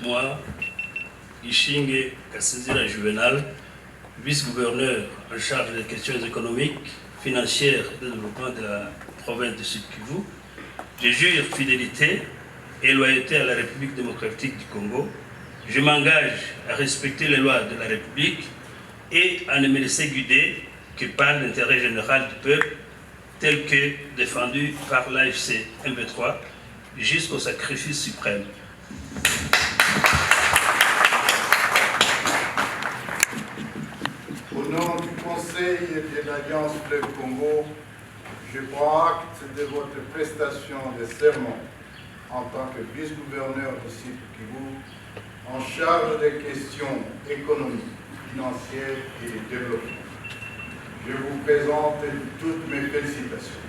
Moi, Ishinge Kasizira Juvenal, vice-gouverneur en charge des questions économiques, financières et de développement de la province de Sud-Kivu, je jure fidélité et loyauté à la République démocratique du Congo. Je m'engage à respecter les lois de la République et à ne me laisser guider que par l'intérêt général du peuple, tel que défendu par l'AFC M23 jusqu'au sacrifice suprême. Au nom du Conseil et de l'Alliance Fleuve Congo, je prends acte de votre prestation de serment en tant que vice-gouverneur du Sud-Kivu en charge des questions économiques, financières et de développement. Je vous présente toutes mes félicitations.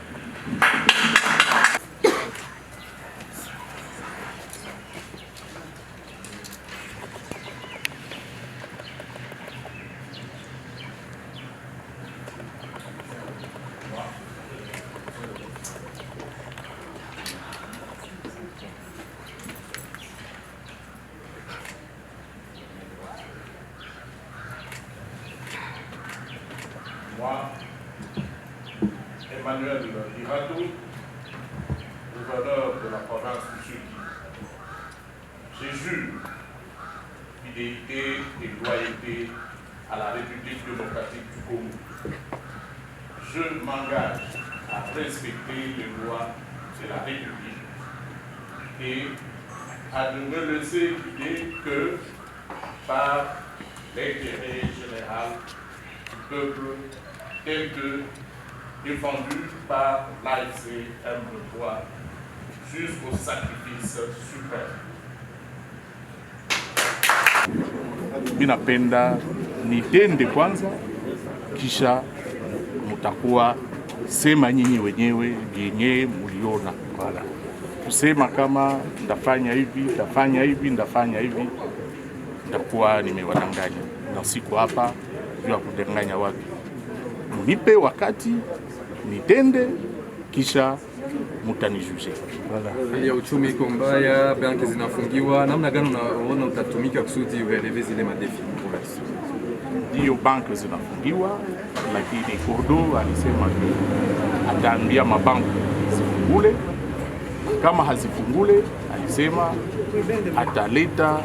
Moi, Emmanuel Iradou, gouverneur de la province du Sud, je jure fidélité et loyauté à la République démocratique du Congo. Je m'engage à respecter les lois de la République et à ne me laisser guider que par l'intérêt général du peuple tel que défendu par l'AFC M23 jusqu'au sacrifice suprême. Minapenda nitende kwanza, kisha mutakuwa sema nyinyi wenyewe yenye muliona. Kusema kama ndafanya hivi, ndafanya hivi, ndafanya hivi, ndakuwa nimewadanganya, na siku hapa juu ya kudanganya watu. Nipe wakati nitende, kisha mutanijuje. Hali ya uchumi iko mbaya, banki zinafungiwa. Namna gani unaona utatumika kusudi ueleve zile madefi province? Ndio, banki zinafungiwa, lakini Kordo alisema ataambia mabanki zifungule. Kama hazifungule, alisema ataleta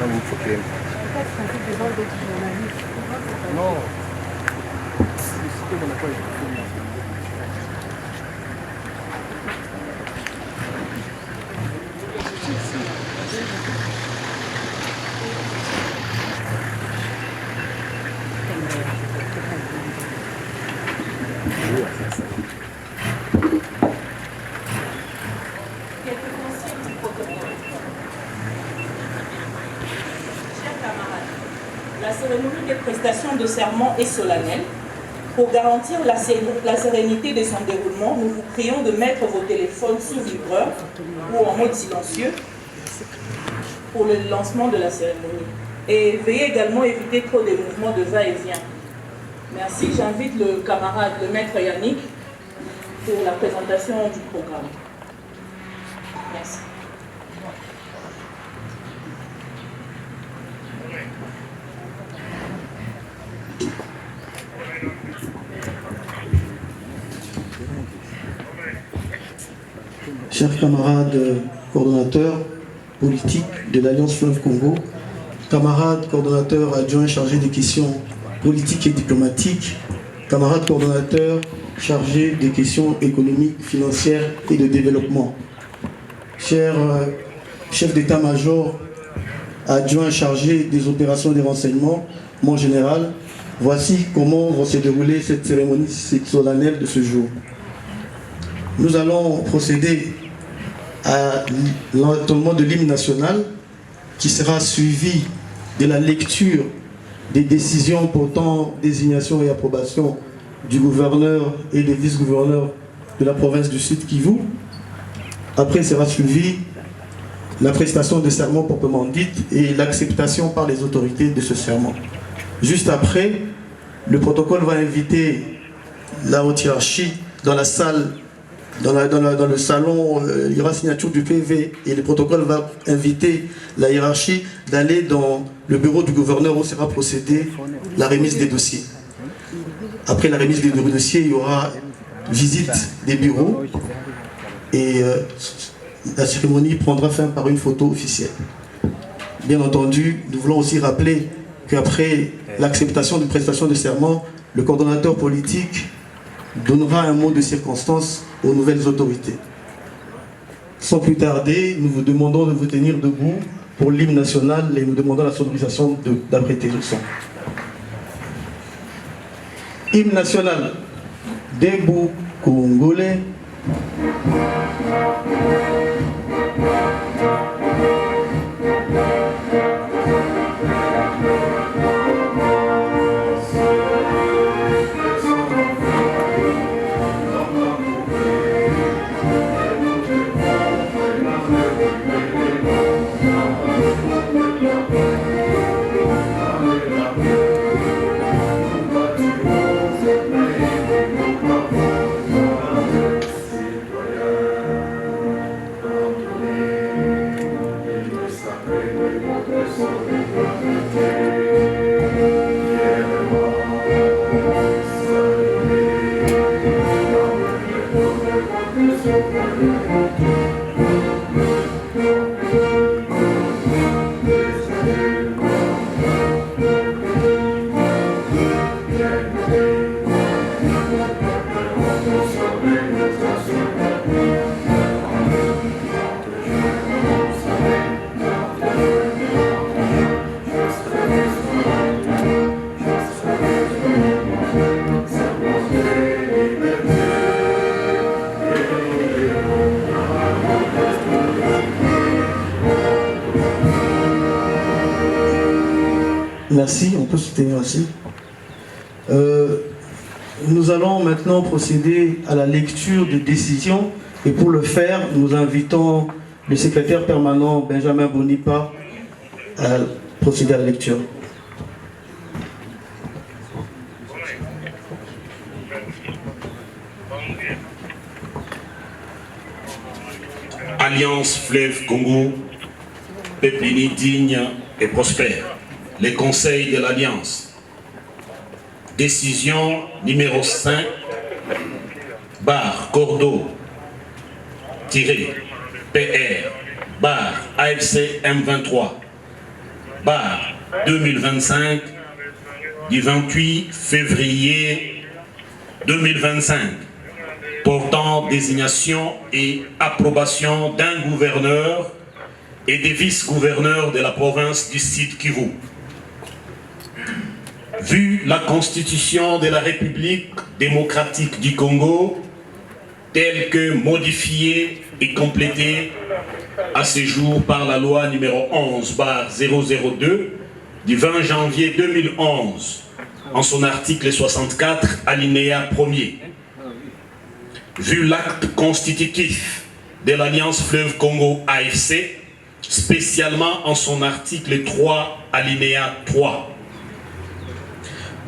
Não vou focar. La cérémonie des prestations de serment est solennelle. Pour garantir la sérénité de son déroulement, nous vous prions de mettre vos téléphones sous vibreur ou en mode silencieux pour le lancement de la cérémonie. Et veuillez également éviter trop de mouvements de va-et-vient. Merci. J'invite le camarade, le maître Yannick, pour la présentation du programme. Merci. Chers camarades coordonnateurs politiques de l'Alliance Fleuve Congo, camarades coordonnateurs adjoints chargés des questions politiques et diplomatiques, camarades coordonnateurs chargés des questions économiques, financières et de développement, chers chefs d'état-major adjoints chargés des opérations de renseignement, mon général, voici comment va se dérouler cette cérémonie solennelle de ce jour. Nous allons procéder à l'entonnement de l'hymne national qui sera suivi de la lecture des décisions portant désignation et approbation du gouverneur et des vice-gouverneurs de la province du Sud Kivu. Après sera suivi la prestation de serment proprement dite et l'acceptation par les autorités de ce serment. Juste après, le protocole va inviter la haute hiérarchie dans la salle. Dans le salon, il y aura signature du PV et le protocole va inviter la hiérarchie d'aller dans le bureau du gouverneur où sera procédée la remise des dossiers. Après la remise des dossiers, il y aura visite des bureaux et la cérémonie prendra fin par une photo officielle. Bien entendu, nous voulons aussi rappeler qu'après l'acceptation de prestation de serment, le coordonnateur politique donnera un mot de circonstance aux nouvelles autorités. Sans plus tarder, nous vous demandons de vous tenir debout pour l'hymne national et nous demandons la sonorisation d'apprêter le son. Hymne national, debout congolais. Merci, on peut se tenir ainsi. Nous allons maintenant procéder à la lecture des décisions et pour le faire, nous invitons le secrétaire permanent Benjamin Bonipa à procéder à la lecture. Alliance Fleuve Congo, peuple uni digne et prospère. Les conseils de l'Alliance. Décision numéro 5, barre Cordo, PR, barre AFC M23, barre 2025, du 28 février 2025 portant désignation et approbation d'un gouverneur et des vice-gouverneurs de la province du Sud Kivu. Vu la Constitution de la République démocratique du Congo, telle que modifiée et complétée à ce jour par la loi numéro 11/002 du 20 janvier 2011, en son article 64, alinéa 1er. Vu l'acte constitutif de l'Alliance Fleuve Congo AFC, spécialement en son article 3, alinéa 3.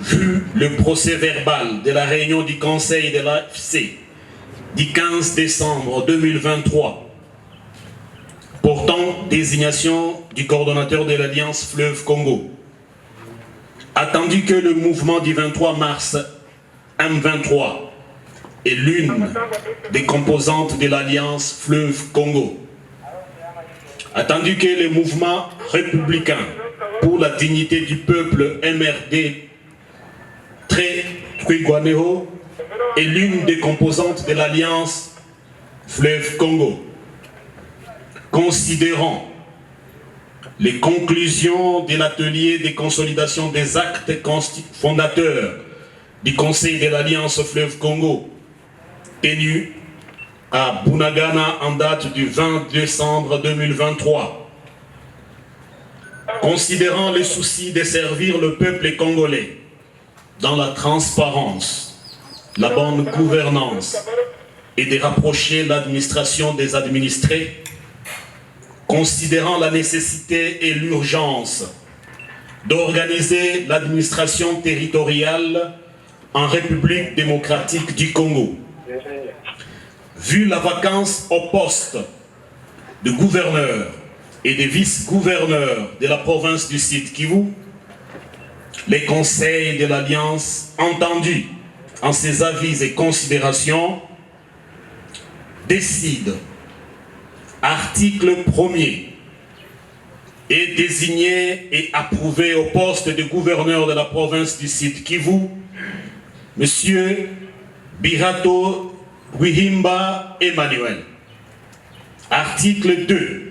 Vu le procès verbal de la réunion du Conseil de l'AFC du 15 décembre 2023, portant désignation du coordonnateur de l'Alliance Fleuve Congo, attendu que le mouvement du 23 mars M23 est l'une des composantes de l'Alliance Fleuve Congo, attendu que le mouvement républicain pour la dignité du peuple MRD Twigwaneho est l'une des composantes de l'Alliance Fleuve Congo. Considérant les conclusions de l'atelier de consolidation des actes fondateurs du Conseil de l'Alliance Fleuve Congo, tenu à Bunagana en date du 20 décembre 2023, considérant le souci de servir le peuple congolais dans la transparence, la bonne gouvernance et de rapprocher l'administration des administrés, considérant la nécessité et l'urgence d'organiser l'administration territoriale en République démocratique du Congo. Vu la vacance au poste de gouverneur et de vice-gouverneur de la province du Sud Kivu, les conseils de l'Alliance, entendus en ses avis et considérations, décident, article 1er, et désigner et approuver au poste de gouverneur de la province du Sud Kivu, M. Birato Wihimba Emmanuel. Article 2.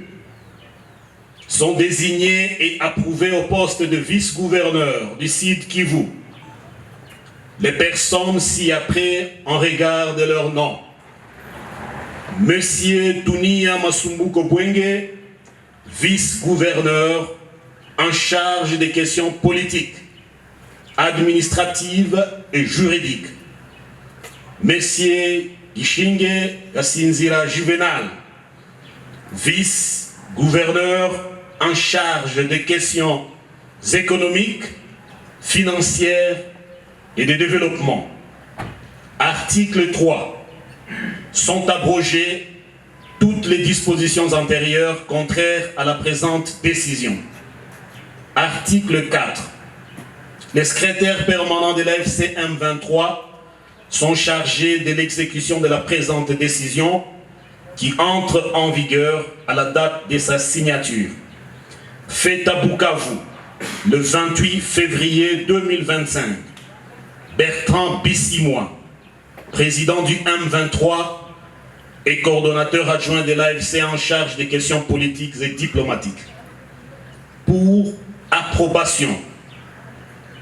Sont désignés et approuvés au poste de vice-gouverneur du Sud Kivu les personnes ci-après en regard de leur nom. Monsieur Dunia Masumbuko Bwenge, vice-gouverneur en charge des questions politiques, administratives et juridiques. Monsieur Ishinge Kasinzira Juvenal, vice-gouverneur en charge des questions économiques, financières et de développement. Article 3. Sont abrogées toutes les dispositions antérieures contraires à la présente décision. Article 4. Les secrétaires permanents de l'AFC M23 sont chargés de l'exécution de la présente décision qui entre en vigueur à la date de sa signature. Fait à Bukavu, le 28 février 2025, Bertrand Bissimois, président du M23 et coordonnateur adjoint de l'AFC en charge des questions politiques et diplomatiques. Pour approbation,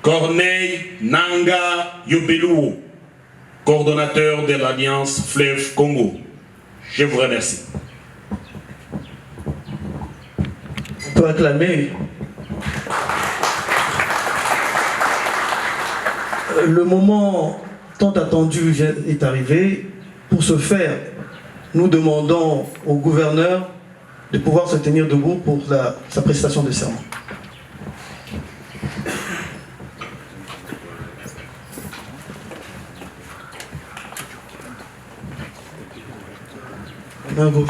Corneille Nanga Yobeluo, coordonnateur de l'Alliance Fleuve Congo. Je vous remercie. On peut acclamer. Le moment tant attendu est arrivé. Pour ce faire, nous demandons au gouverneur de pouvoir se tenir debout pour sa prestation de serment. Main gauche.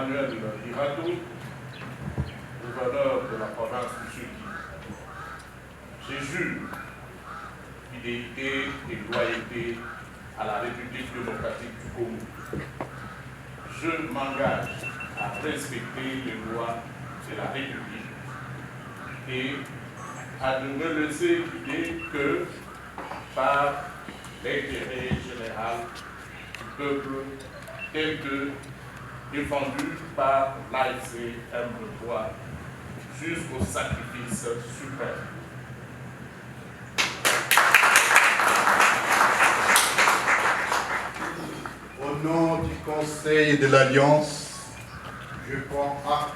Emmanuel Irato, gouverneur de la province du Sud. Je jure fidélité et loyauté à la République démocratique du Congo. Je m'engage à respecter les lois de la République et à ne me laisser guider que par l'intérêt général du peuple tel que défendu par l'AFC M23 jusqu'au sacrifice suprême. Au nom du Conseil de l'Alliance, je prends acte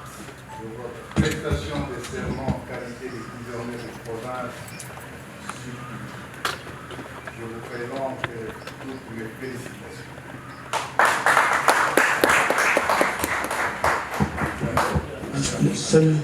de votre prestation de serment en qualité de gouverneur de province. Je vous présente toutes mes félicitations. Salut.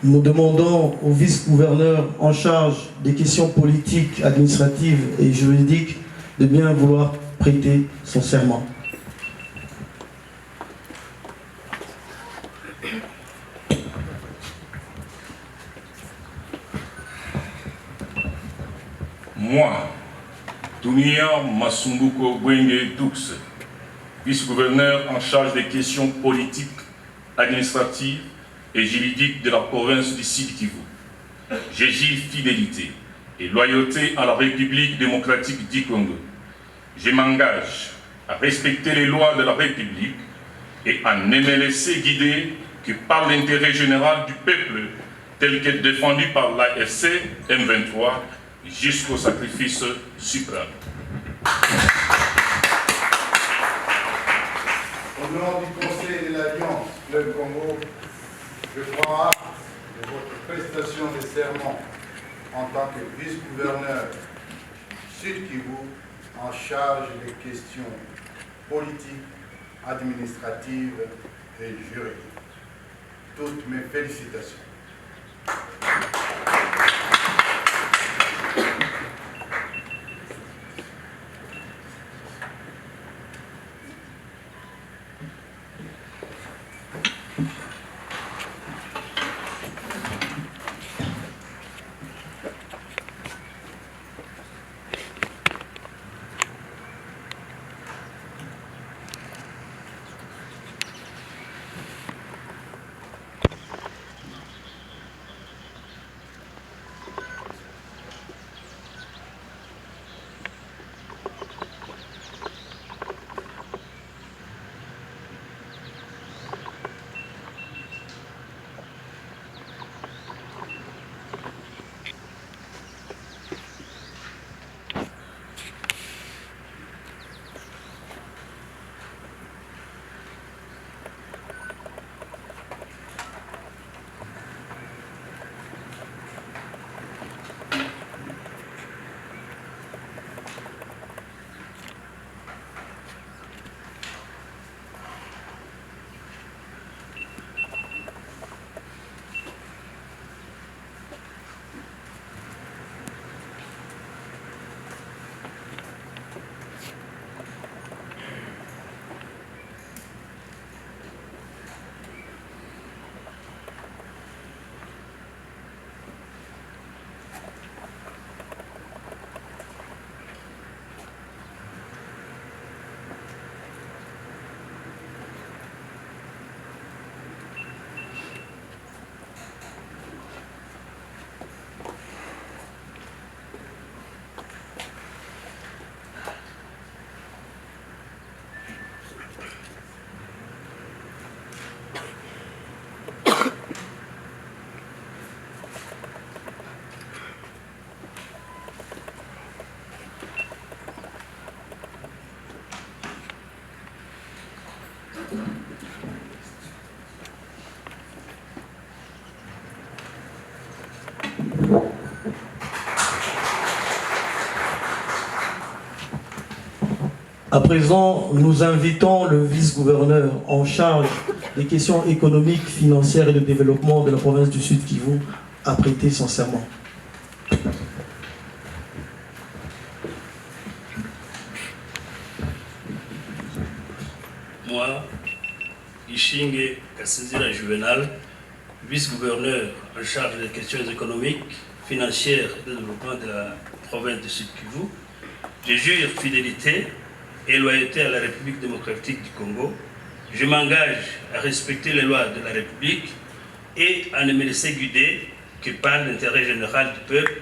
Nous demandons au vice-gouverneur en charge des questions politiques, administratives et juridiques de bien vouloir prêter son serment. Moi, Tunia Masumbuko Gwenge Dux, vice-gouverneur en charge des questions politiques, administratives et juridiques de la province du Sud Kivu, j'exige fidélité et loyauté à la République démocratique du Congo. Je m'engage à respecter les lois de la République et à ne me laisser guider que par l'intérêt général du peuple tel que défendu par l'AFC M23 jusqu'au sacrifice suprême. Au nom du Conseil de l'Alliance Fleuve Congo, je prends acte de votre prestation de serment en tant que vice-gouverneur Sud Kivu en charge des questions politiques, administratives et juridiques. Toutes mes félicitations. À présent, nous invitons le vice-gouverneur en charge des questions économiques, financières et de développement de la province du Sud Kivu à prêter son serment. Moi, Ishinge Kasizira Juvenal, vice-gouverneur en charge des questions économiques, financières et de développement de la province du Sud Kivu, je jure fidélité et loyauté à la République démocratique du Congo. Je m'engage à respecter les lois de la République et à ne me laisser guider que par l'intérêt général du peuple,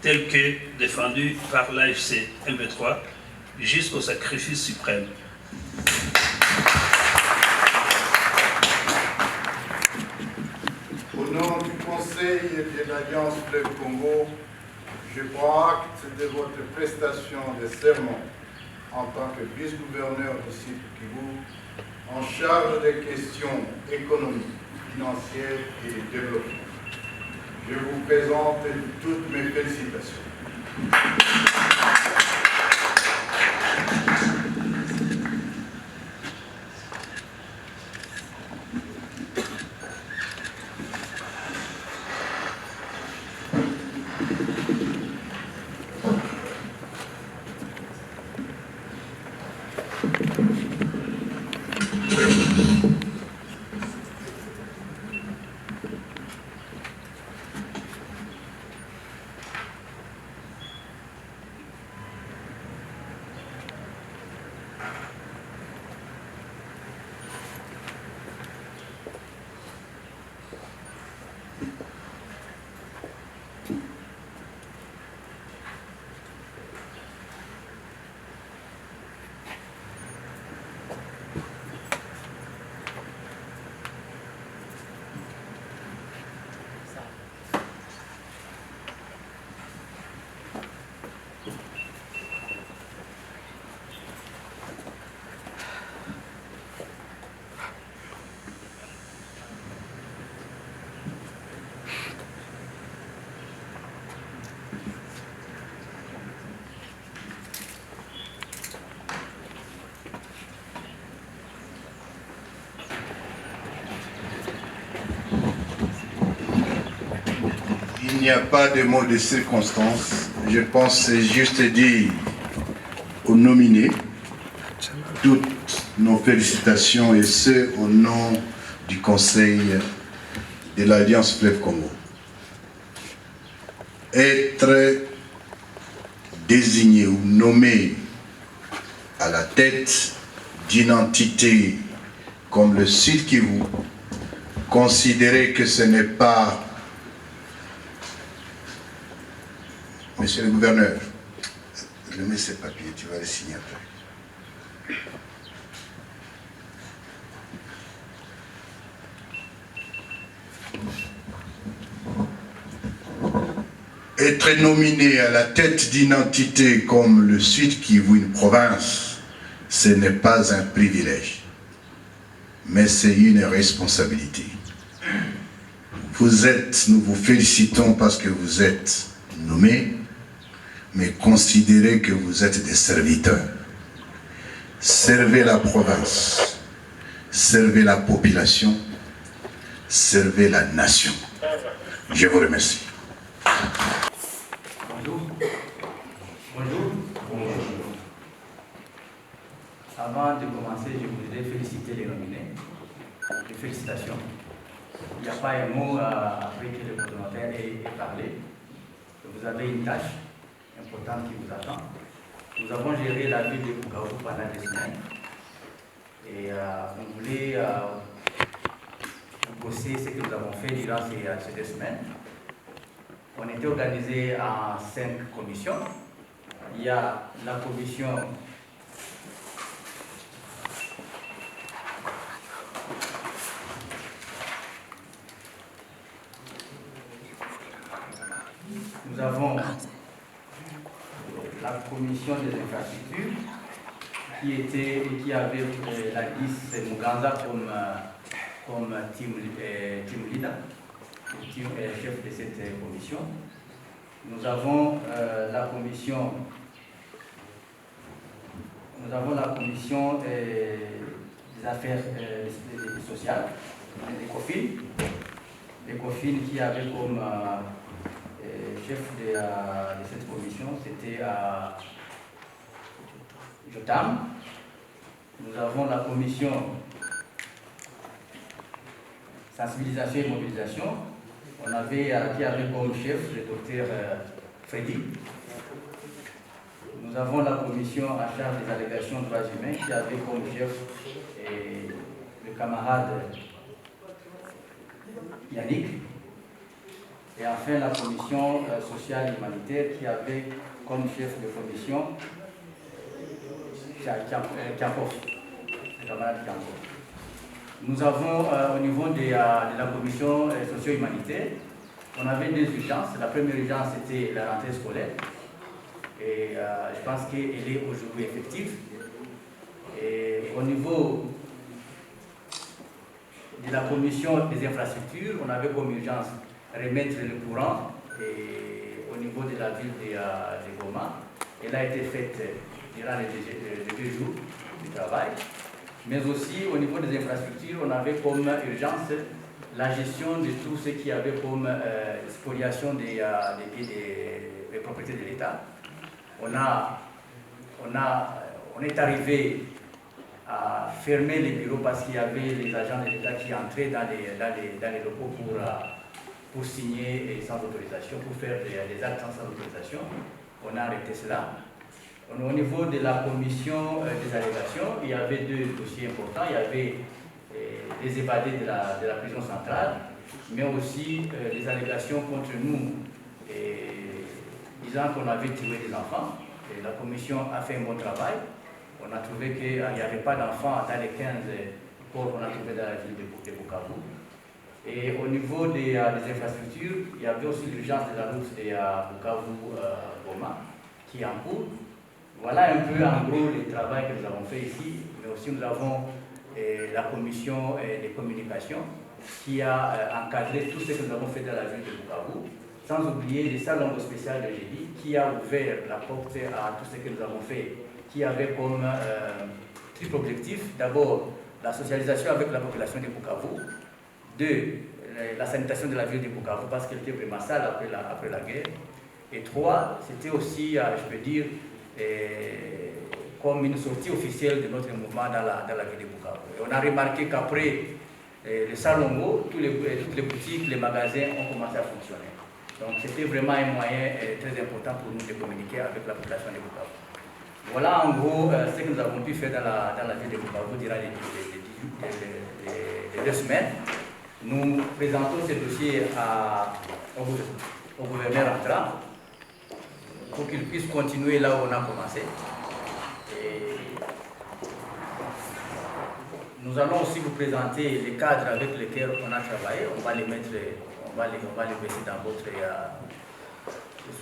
tel que défendu par l'AFC M23 jusqu'au sacrifice suprême. Au nom du Conseil et de l'Alliance Fleuve Congo, je prends acte de votre prestation de serment en tant que vice-gouverneur du Sud Kivu, en charge des questions économiques, financières et de développement. Je vous présente toutes mes félicitations. Il n'y a pas de mots de circonstance. Je pense que c'est juste dire aux nominés toutes nos félicitations et ce au nom du Conseil de l'Alliance Fleuve Congo. Être désigné ou nommé à la tête d'une entité comme le Sud Kivu, considérer que ce n'est pas... Monsieur le gouverneur, remets ces papiers, tu vas les signer après. Être nominé à la tête d'une entité comme le Sud Kivu, une province, ce n'est pas un privilège, mais c'est une responsabilité. Nous vous félicitons parce que vous êtes nommé, mais considérez que vous êtes des serviteurs. Servez la province, servez la population, servez la nation. Je vous remercie. Bonjour. Bonjour. Bonjour. Avant de commencer, je voudrais féliciter les nominés. Félicitations. Il n'y a pas un mot après que le coordonnateur ait parlé. Vous avez une tâche importante qui vous attend. Nous avons géré la ville de Bukavu pendant des semaines et on voulait bosser ce que nous avons fait durant ces 2 semaines. On était organisé en 5 commissions. Il y a la commission nous avons la commission des infrastructures qui avait la liste Muganza comme team leader, chef de cette commission. Nous avons la commission nous avons la commission des affaires sociales, l'ECOFIN qui avait comme chef de cette commission, c'était Jotam. Nous avons la commission sensibilisation et mobilisation. On avait, qui avait comme chef le docteur Freddy. Nous avons la commission en charge des allégations droits humains qui avait comme chef le camarade Yannick. Et enfin la commission sociale et humanitaire qui avait comme chef de commission Kiankov, le camarade Kiankov. Nous avons au niveau de la commission socio-humanitaire, on avait deux urgences. La première urgence c'était la rentrée scolaire. Et je pense qu'elle est aujourd'hui effective. Et au niveau de la commission des infrastructures, on avait comme urgence remettre le courant et au niveau de la ville de Goma. Elle a été faite durant les 2 jours du travail. Mais aussi au niveau des infrastructures, on avait comme urgence la gestion de tout ce qui avait comme spoliation des propriétés de l'État. On est arrivé à fermer les bureaux parce qu'il y avait les agents de l'État qui entraient dans les locaux pour signer sans autorisation, pour faire des actes sans autorisation. On a arrêté cela. Au niveau de la commission des allégations, il y avait 2 dossiers importants. Il y avait les évadés de la prison centrale, mais aussi les allégations contre nous, disant qu'on avait tué des enfants. Et la commission a fait un bon travail. On a trouvé qu'il n'y avait pas d'enfants dans les 15 corps qu'on a trouvés dans la ville de Bukavu. Et au niveau des infrastructures, il y avait aussi l'urgence de la route de Bukavu-Goma, qui est en cours. Voilà un peu en gros le travail que nous avons fait ici, mais aussi nous avons la commission des communications qui a encadré tout ce que nous avons fait dans la ville de Bukavu, sans oublier le salon spécial de jeudi qui a ouvert la porte à tout ce que nous avons fait, qui avait comme triple objectif, d'abord la socialisation avec la population de Bukavu, 2, la sanitation de la ville de Bukavu parce qu'elle était vraiment sale après la guerre, et 3, c'était aussi, je peux dire, comme une sortie officielle de notre mouvement dans la ville de Bukavu. Et on a remarqué qu'après le Salongo, toutes les boutiques, les magasins ont commencé à fonctionner. Donc c'était vraiment un moyen très important pour nous de communiquer avec la population de Bukavu. Voilà en gros ce que nous avons pu faire dans la ville de Bukavu durant les 2 semaines. Nous présentons ce dossier au gouverneur entrant pour qu'il puisse continuer là où on a commencé. Et nous allons aussi vous présenter les cadres avec lesquels on a travaillé. On va les mettre, on va les mettre dans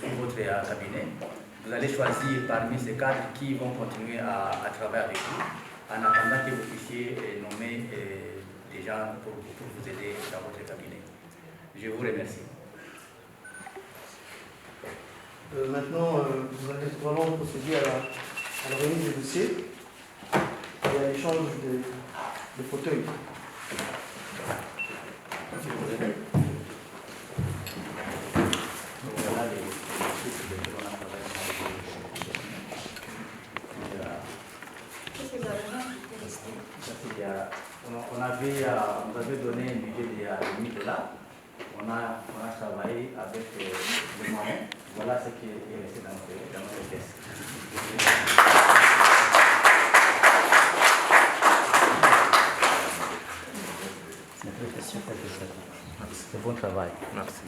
sur votre cabinet. Vous allez choisir parmi ces cadres qui vont continuer à travailler avec vous en attendant que vous puissiez nommer des gens pour vous aider dans votre cabinet. Je vous remercie. Maintenant, nous allons procéder à la remise des dossiers et à l'échange des fauteuils. On avait donné un budget de 1000 $. On a travaillé avec les moyens. Voilà ce qui est resté dans notre caisse. C'est bon travail. Merci.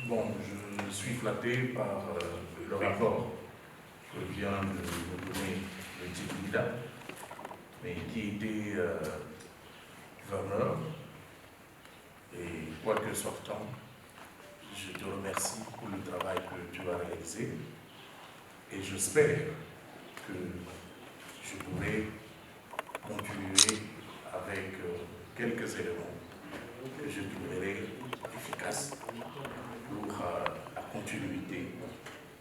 Bon, je suis flatté par le rapport que vient de nous donner le Tibouda, mais qui était gouverneur, et quoique sortant, je te remercie pour le travail que tu as réalisé et j'espère que je pourrai continuer avec quelques éléments que je trouverai efficaces pour la continuité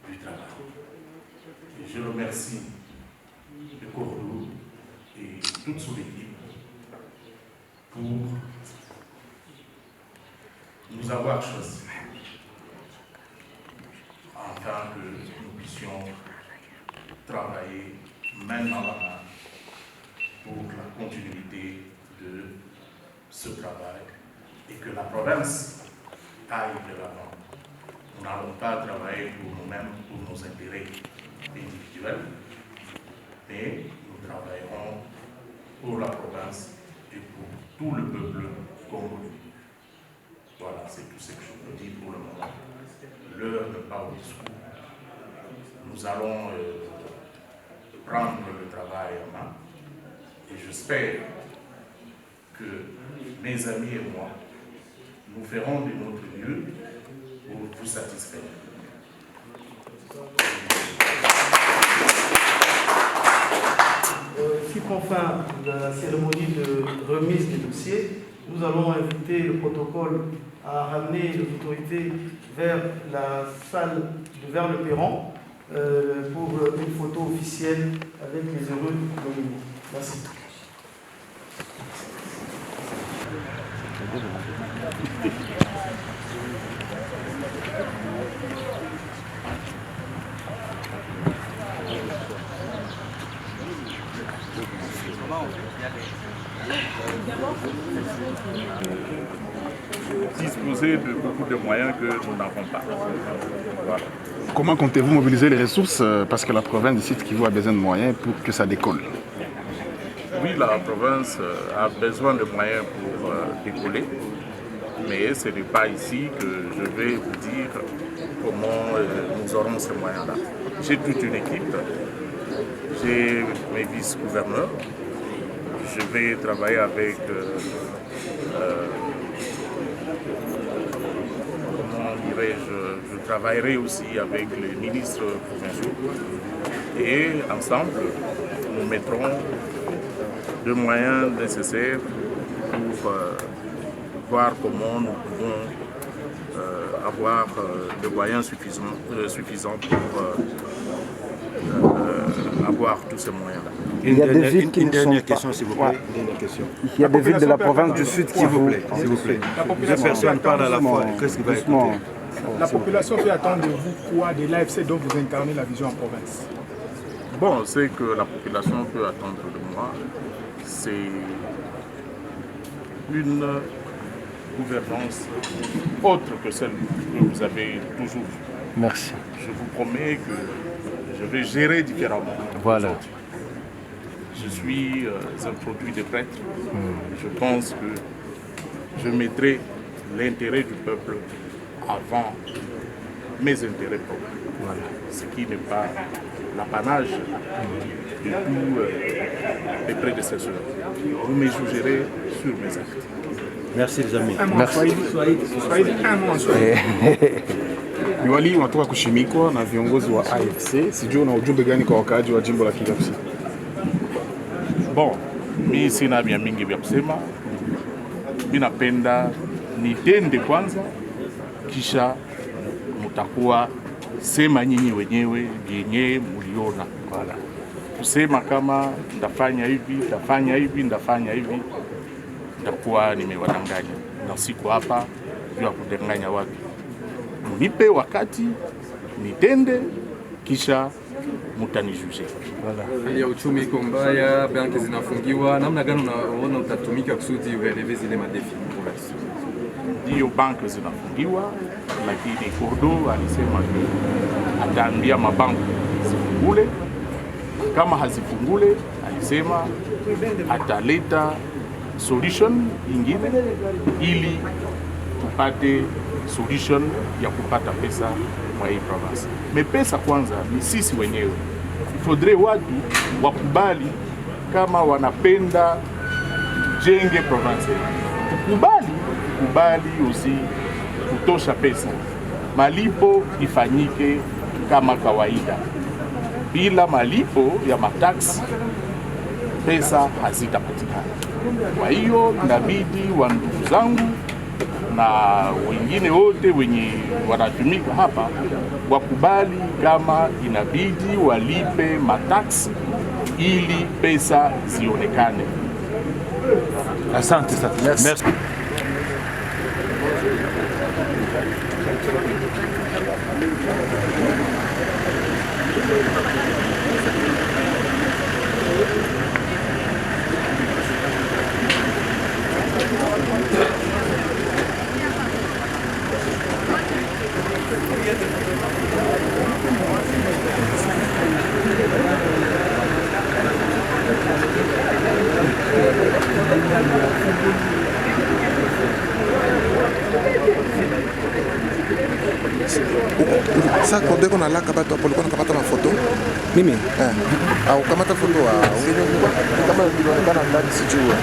du travail. Et je remercie le Cordo et toute son équipe pour nous avoir choisis afin que nous puissions travailler main dans la main pour la continuité de ce travail et que la province aille de l'avant. Nous n'allons pas travailler pour nous-mêmes, pour nos intérêts individuels, mais nous travaillerons pour la province et pour tout le peuple congolais. Voilà, c'est tout ce que je peux dire pour le moment. L'heure n'est pas au discours. Nous allons prendre le travail en main et j'espère que mes amis et moi, nous ferons de notre mieux pour vous satisfaire. Qui prend fin la cérémonie de remise des dossiers, nous allons inviter le protocole à ramener les autorités vers la salle, vers le perron, pour une photo officielle avec les heureux nominés. Merci. Disposer de beaucoup de moyens que nous n'avons pas. Voilà. Comment comptez-vous mobiliser les ressources parce que la province du Sud Kivu a besoin de moyens pour que ça décolle? Oui, la province a besoin de moyens pour décoller, mais ce n'est pas ici que je vais vous dire comment nous aurons ces moyens-là. J'ai toute une équipe, j'ai mes vice-gouverneurs, je vais travailler avec je travaillerai aussi avec les ministres provinciaux et ensemble nous mettrons les moyens nécessaires pour voir comment nous pouvons avoir des moyens suffisants pour avoir tous ces moyens-là. Il y a des villes qui ne sont pas... s'il vous plaît. Il y a des villes de la province du Sud qui vous plaît. S'il vous plaît. Plusieurs personnes parlent à la fois. Qu'est-ce qui va écouter? La population peut attendre de vous quoi de l'AFC dont vous incarnez la vision en province? Bon, ce que la population peut attendre de moi, c'est une gouvernance autre que celle que vous avez toujours. Merci. Je vous promets que je vais gérer différemment. Voilà. Je suis un produit de prêtre. Je pense que je mettrai l'intérêt du peuple avant mes intérêts propres. Voilà. Ce qui n'est pas l'apanage de tous les prédécesseurs. Vous me jugerez sur mes actes. Merci les amis. Merci. Liwali unatoka kushimikwa na viongozi wa AFC. Sijui una ujumbe gani kwa wakaaji wa jimbo la Kivu Kusini? Bon, mi sina vya mingi vya kusema. Mi napenda nitende kwanza, kisha mutakuwa sema nyinyi wenyewe vyenye muliona. Wala kusema kama ndafanya hivi, ndafanya hivi, ndafanya hivi, ndakuwa nimewadanganya na siku hapa juu ya kudanganya watu. Nipe wakati nitende, kisha mutanijuje. Hali ya uchumi iko mbaya, banki zinafungiwa. Namna gani unaona utatumika kusudi ueleve zile madefi? Ndio, banki zinafungiwa, lakini Cordo alisema ataambia mabanki zifungule. Kama hazifungule, alisema ataleta solution ingine ili tupate solution ya kupata pesa mwa hii province. Pesa kwanza ni sisi wenyewe. Ifodre watu wakubali kama wanapenda jenge province. Kubali usi kutosha pesa malipo ifanyike kama kawaida. Bila malipo ya mataksi pesa hazitapatikana. Kwa hiyo inabidi wa ndugu zangu na wengine wote wenye wanatumika hapa wakubali kama inabidi walipe mataksi ili pesa zionekane. Asante sana. Merci. Sasa kwa kuna laka bato hapo ulikuwa unapata mafoto? Mimi? Au kamata foto ungejua kama ilionekana ndani sijua.